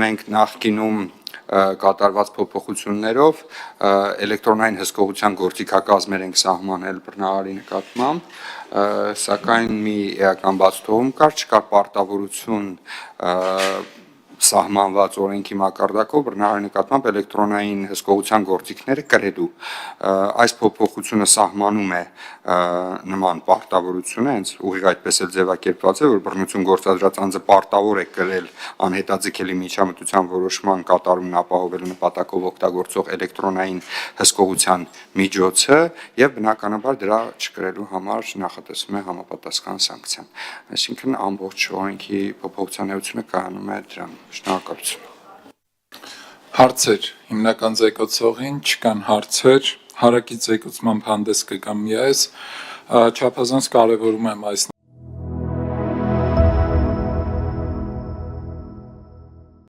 մենք նախկինում կատարված փոփոխություններով էլեկտրոնային հսկողության գործիքակազմեր ենք սահմանել բռնարարի նկատմամբ, սակայն մի էական բացթողում չկար պարտավորություն սահմանված օրենքի մակարդակով բռնարարի նկատմամբ էլեկտրոնային հսկողության գործիքները կրելու։ Այս փոփոխությունը սահմանում է նման պարտավորությունը, հենց ուղիղ այդպես էլ ձևակերպված է, որ բռնություն գործադրած անձը պարտավոր է կրել անհետաձգելի միջամտության որոշման կատարումն ապահովելու նպատակով օգտագործող էլեկտրոնային հսկողության միջոցը եւ բնականաբար դրա չկրելու համար նախատեսվում է համապատասխան սանկցիան։ Այսինքն ամբողջ օրենքի փոփոխության էությունը կայանում է դրան։ Շնորհակալություն։ Հարցեր հիմնական զեկուցողին չկան հարցեր, հարակից զեկուցմամբ հանդես կգամ ես, չափազանց կարևորում եմ այս